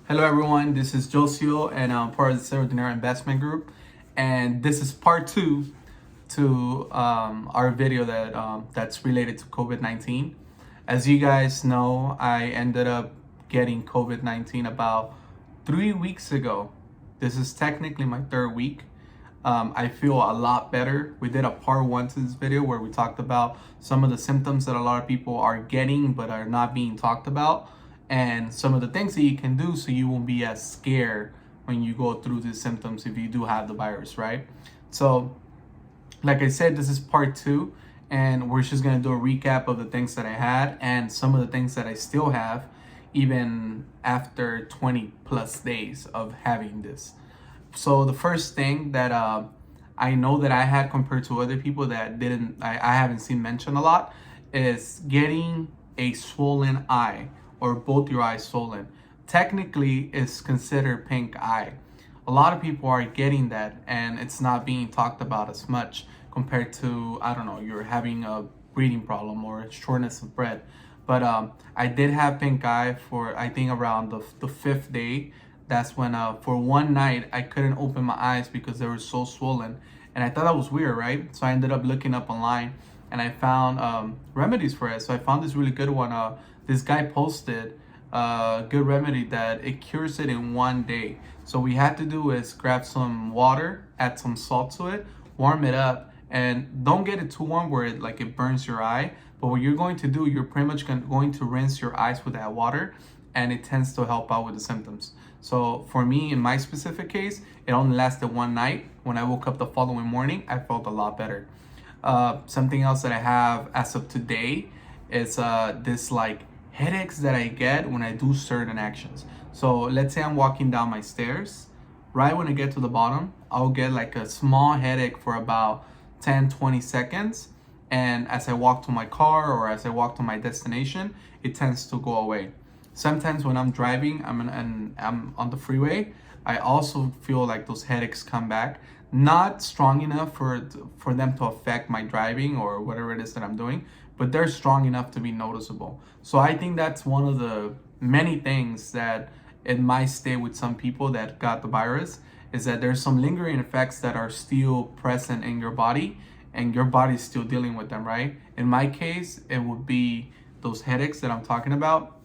Hello everyone, this is Yoshio and I'm part of the Saturday&Sunday investment group, and this is part two to our video that's related to COVID-19. As you guys know, I ended up getting COVID-19 about 3 weeks ago. This is technically my third week. I feel a lot better. We did a part one to this video where we talked about some of the symptoms that a lot of people are getting but are not being talked about, and some of the things that you can do so you won't be as scared when you go through these symptoms if you do have the virus, right? So, like I said, this is part two, and we're just gonna do a recap of the things that I had and some of the things that I still have, even after 20 plus days of having this. So the first thing that I know that I had compared to other people that I haven't seen mentioned a lot is getting a swollen eye, or both your eyes swollen. Technically, it's considered pink eye. A lot of people are getting that, and it's not being talked about as much compared to, I don't know, you're having a breathing problem or a shortness of breath. But I did have pink eye for, I think, around the fifth day. That's when for one night I couldn't open my eyes because they were so swollen, and I thought that was weird, right? So I ended up looking up online and I found remedies for it. So I found this really good one. This guy posted a good remedy that it cures it in 1 day. So what we had to do is grab some water, add some salt to it, warm it up, and don't get it too warm where it burns your eye. But what you're going to do, you're pretty much going to rinse your eyes with that water, and it tends to help out with the symptoms. So for me, in my specific case, it only lasted one night. When I woke up the following morning, I felt a lot better. Something else that I have as of today is this headaches that I get when I do certain actions. So let's say I'm walking down my stairs. Right when I get to the bottom, I'll get like a small headache for about 10-20 seconds. And as I walk to my car or as I walk to my destination, it tends to go away. Sometimes when I'm driving, I'm on the freeway, I also feel like those headaches come back. Not strong enough for them to affect my driving or whatever it is that I'm doing, but they're strong enough to be noticeable. So I think that's one of the many things that it might stay with some people that got the virus, is that there's some lingering effects that are still present in your body, and your body's still dealing with them, right? In my case, it would be those headaches that I'm talking about.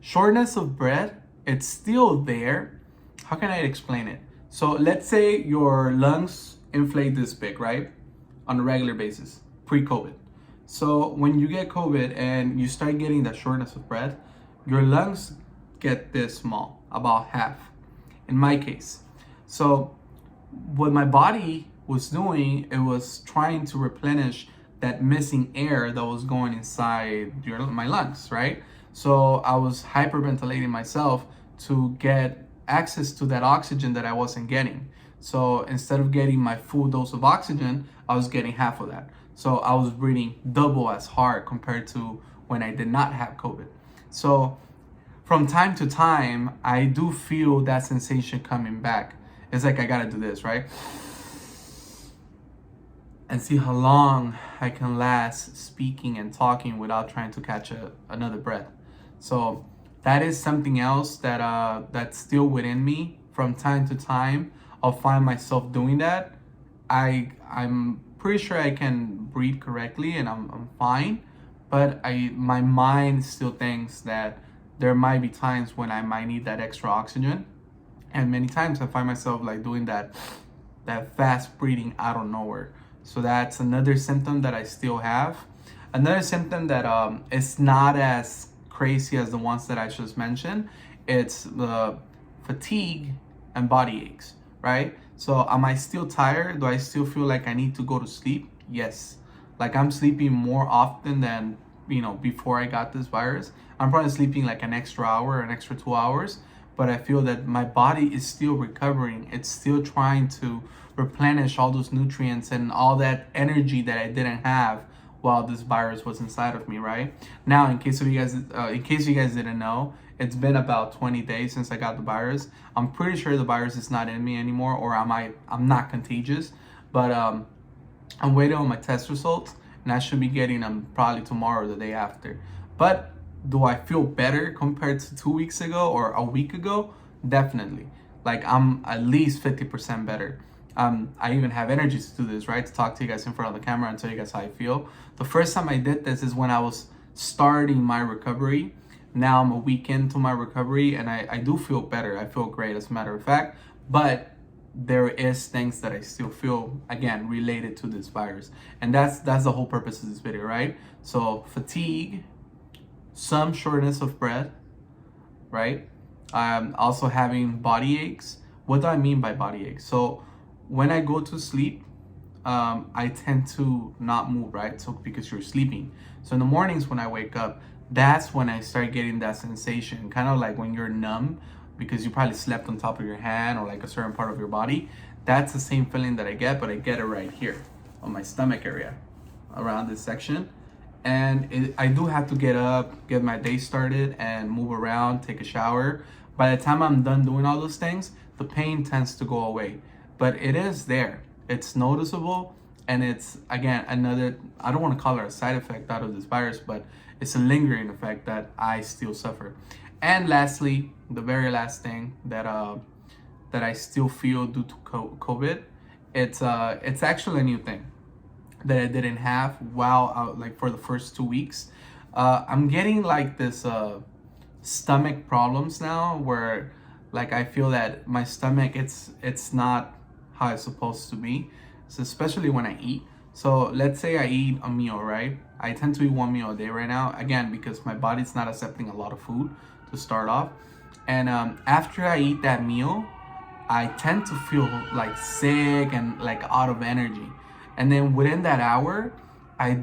Shortness of breath, it's still there. How can I explain it? So let's say your lungs inflate this big, right? On a regular basis, pre-COVID. So when you get COVID and you start getting that shortness of breath, your lungs get this small, about half, in my case. So what my body was doing, it was trying to replenish that missing air that was going inside my lungs, right? So I was hyperventilating myself to get access to that oxygen that I wasn't getting. So instead of getting my full dose of oxygen, I was getting half of that. So I was breathing double as hard compared to when I did not have COVID. So from time to time, I do feel that sensation coming back. It's like I gotta do this, right? And see how long I can last speaking and talking without trying to catch another breath. So that is something else that's still within me. From time to time, I'll find myself doing that. I'm pretty sure I can breathe correctly and I'm fine, but my mind still thinks that there might be times when I might need that extra oxygen, and many times I find myself doing that fast breathing out of nowhere. So that's another symptom that I still have. Another symptom that is not as crazy as the ones that I just mentioned, it's the fatigue and body aches, right? So am I still tired? Do I still feel like I need to go to sleep? Yes. Like I'm sleeping more often than, before I got this virus. I'm probably sleeping like an extra hour, an extra 2 hours, but I feel that my body is still recovering. It's still trying to replenish all those nutrients and all that energy that I didn't have while this virus was inside of me, right? Now, in case you guys didn't know, it's been about 20 days since I got the virus. I'm pretty sure the virus is not in me anymore, or I'm not contagious, but I'm waiting on my test results, and I should be getting them probably tomorrow or the day after. But do I feel better compared to 2 weeks ago or a week ago? Definitely. Like I'm at least 50% better. I even have energy to do this, right? To talk to you guys in front of the camera and tell you guys how I feel. The first time I did this is when I was starting my recovery. Now I'm a week into my recovery and I do feel better. I feel great, as a matter of fact. But there is things that I still feel, again, related to this virus. And that's the whole purpose of this video, right? So fatigue, some shortness of breath, right? Also having body aches. What do I mean by body aches? So when I go to sleep, I tend to not move, right? So because you're sleeping. So in the mornings when I wake up, that's when I start getting that sensation, kind of like when you're numb because you probably slept on top of your hand or like a certain part of your body. That's the same feeling that I get, but I get it right here on my stomach area, around this section. And I do have to get up, get my day started, and move around, take a shower. By the time I'm done doing all those things, the pain tends to go away. But it is there. It's noticeable, and it's, again, another, I don't want to call it a side effect out of this virus, but it's a lingering effect that I still suffer. And lastly, the very last thing that I still feel due to COVID, it's actually a new thing that I didn't have while like for the first 2 weeks. I'm getting like this stomach problems now, where like I feel that my stomach, it's not how it's supposed to be. So especially when I eat. So let's say I eat a meal, right? I tend to eat one meal a day right now, again, because my body's not accepting a lot of food to start off. And after I eat that meal, I tend to feel like sick and like out of energy. And then within that hour, I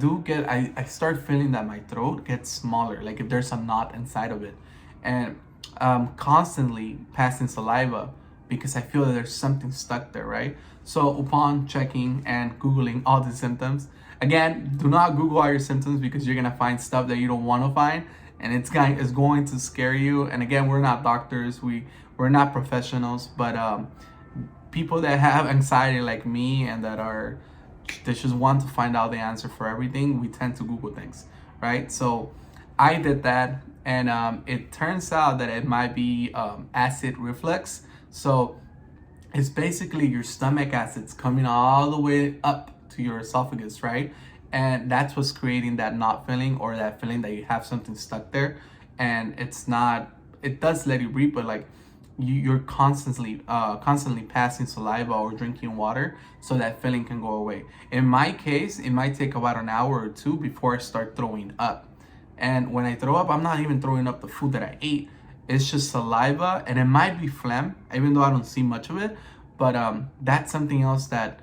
start feeling that my throat gets smaller, like if there's a knot inside of it. And constantly passing saliva because I feel that there's something stuck there, right? So upon checking and Googling all the symptoms, again, do not Google all your symptoms because you're gonna find stuff that you don't want to find, and it's going to scare you. And again, we're not doctors, we're not professionals, but people that have anxiety like me and they just want to find out the answer for everything, we tend to Google things, right? So I did that, and it turns out that it might be acid reflux. So it's basically your stomach acids coming all the way up to your esophagus, right? And that's what's creating that knot feeling, or that feeling that you have something stuck there. And it does let you breathe, but like you're constantly passing saliva or drinking water so that feeling can go away. In my case, it might take about an hour or two before I start throwing up. And when I throw up, I'm not even throwing up the food that I ate. It's just saliva, and it might be phlegm, even though I don't see much of it. But that's something else that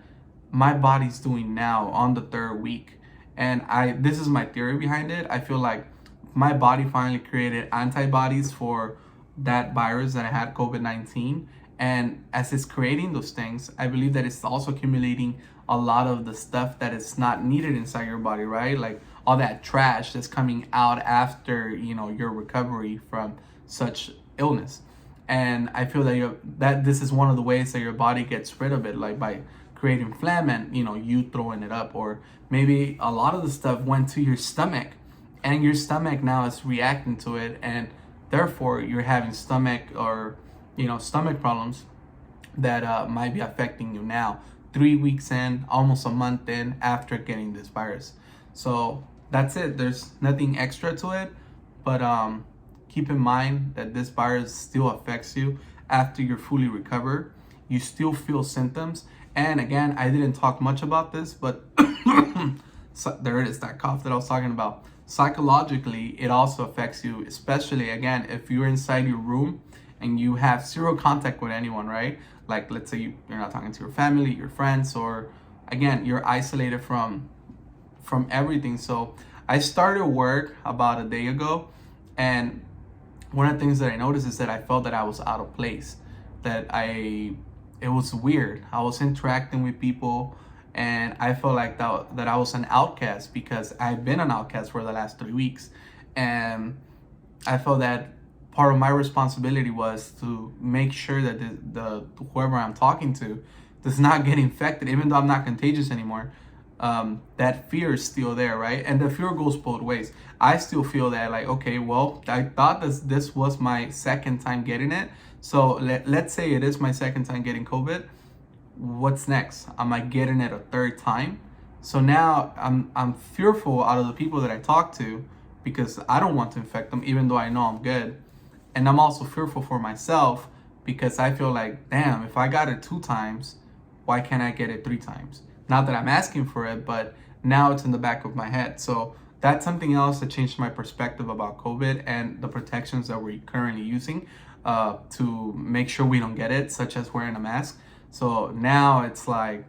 my body's doing now on the third week. And this is my theory behind it. I feel like my body finally created antibodies for that virus that I had, COVID-19. And as it's creating those things, I believe that it's also accumulating a lot of the stuff that is not needed inside your body, right? Like all that trash that's coming out after, your recovery from such illness. And I feel that this is one of the ways that your body gets rid of it, like by creating phlegm and you throwing it up. Or maybe a lot of the stuff went to your stomach, and your stomach now is reacting to it, and therefore you're having stomach problems that might be affecting you now, 3 weeks in, almost a month in, after getting this virus. So that's it. There's nothing extra to it, but keep in mind that this virus still affects you after you're fully recovered. You still feel symptoms. And again, I didn't talk much about this, but so there it is, that cough that I was talking about. Psychologically, it also affects you, especially, again, if you're inside your room and you have zero contact with anyone, right? Like, let's say you're not talking to your family, your friends, or again, you're isolated from everything. So I started work about a day ago, and one of the things that I noticed is that I felt that I was out of place, it was weird. I was interacting with people, and I felt like that I was an outcast, because I've been an outcast for the last 3 weeks. And I felt that part of my responsibility was to make sure that the whoever I'm talking to does not get infected, even though I'm not contagious anymore. that fear is still there, right? And the fear goes both ways. I still feel that like, okay, well, I thought this was my second time getting it. So let's say it is my second time getting COVID. What's next? Am I getting it a third time? So now I'm fearful out of the people that I talk to because I don't want to infect them, even though I know I'm good. And I'm also fearful for myself because I feel like, damn, if I got it 2 times, why can't I get it 3 times? Not that I'm asking for it, but now it's in the back of my head. So that's something else that changed my perspective about COVID and the protections that we're currently using to make sure we don't get it, such as wearing a mask. So now it's like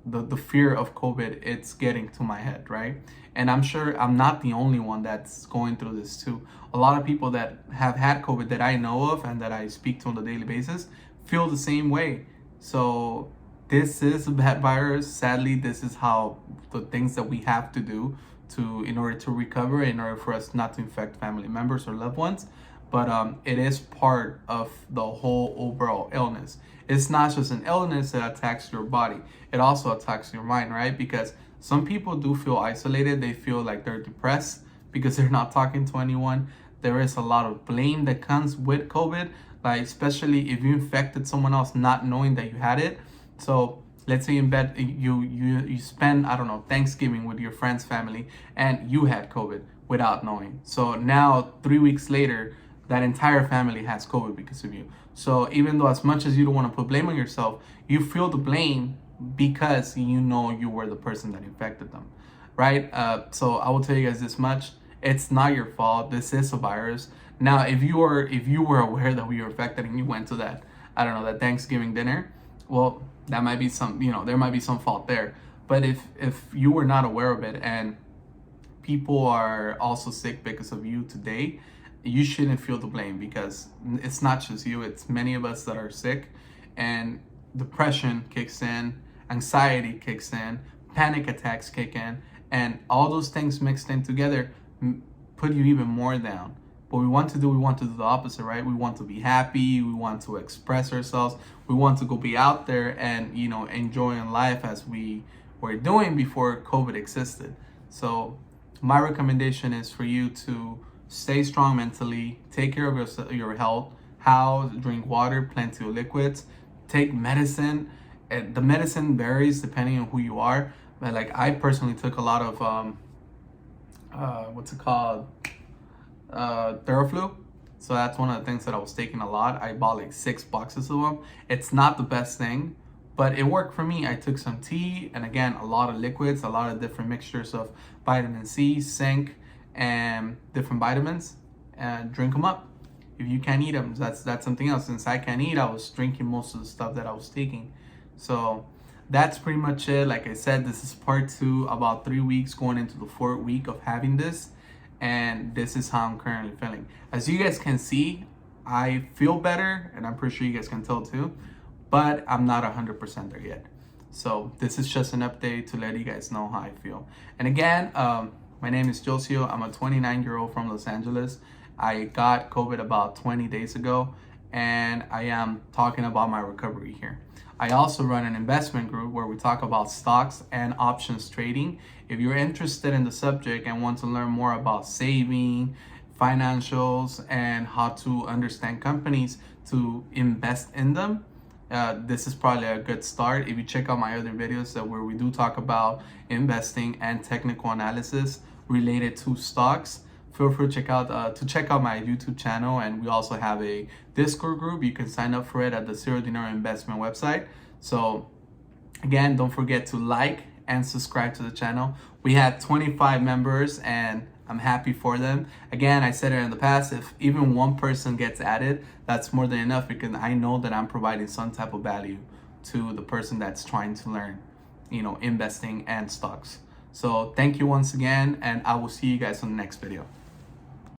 the fear of COVID, it's getting to my head, right? And I'm sure I'm not the only one that's going through this too. A lot of people that have had COVID that I know of and that I speak to on a daily basis feel the same way. So this is a bad virus. Sadly, this is how the things that we have to do in order to recover, in order for us not to infect family members or loved ones. But it is part of the whole overall illness. It's not just an illness that attacks your body. It also attacks your mind, right? Because some people do feel isolated. They feel like they're depressed because they're not talking to anyone. There is a lot of blame that comes with COVID, like especially if you infected someone else not knowing that you had it. So let's say in bed you spend, I don't know, Thanksgiving with your friend's family and you had COVID without knowing. So now 3 weeks later, that entire family has COVID because of you. So even though as much as you don't want to put blame on yourself, you feel the blame because you know you were the person that infected them, right? So I will tell you guys this much: it's not your fault. This is a virus. Now, if you were aware that we were infected and you went to that, I don't know, that Thanksgiving dinner, well, that might be some, there might be some fault there. But if you were not aware of it and people are also sick because of you today, you shouldn't feel the blame because it's not just you, it's many of us that are sick, and depression kicks in, anxiety kicks in, panic attacks kick in, and all those things mixed in together put you even more down. What we want to do the opposite, right? We want to be happy, we want to express ourselves, we want to go be out there and, enjoying life as we were doing before COVID existed. So my recommendation is for you to stay strong mentally, take care of your health. How? Drink water, plenty of liquids, take medicine. And the medicine varies depending on who you are. But like I personally took a lot of Theraflu. So that's one of the things that I was taking a lot. I bought like 6 boxes of them. It's not the best thing, but it worked for me. I took some tea and again a lot of liquids, a lot of different mixtures of vitamin C, zinc, and different vitamins, and drink them up. If you can't eat them, that's something else. Since I can't eat, I was drinking most of the stuff that I was taking. So that's pretty much it. Like I said, this is part 2, about 3 weeks going into the 4th week of having this, and this is how I'm currently feeling. As you guys can see, I feel better, and I'm pretty sure you guys can tell too, but I'm not 100% there yet. So this is just an update to let you guys know how I feel. And again, my name is Yoshio. I'm a 29-year-old from Los Angeles. I got COVID about 20 days ago, and I am talking about my recovery here. I also run an investment group where we talk about stocks and options trading. If you're interested in the subject and want to learn more about saving, financials, and how to understand companies to invest in them, this is probably a good start. If you check out my other videos where we do talk about investing and technical analysis related to stocks, feel free to check out my YouTube channel. And we also have a Discord group. You can sign up for it at the Zero Dinero Investment website. So again, don't forget to like and subscribe to the channel. We had 25 members and I'm happy for them. Again, I said it in the past, if even one person gets added, that's more than enough, because I know that I'm providing some type of value to the person that's trying to learn, investing and stocks. So thank you once again, and I will see you guys on the next video.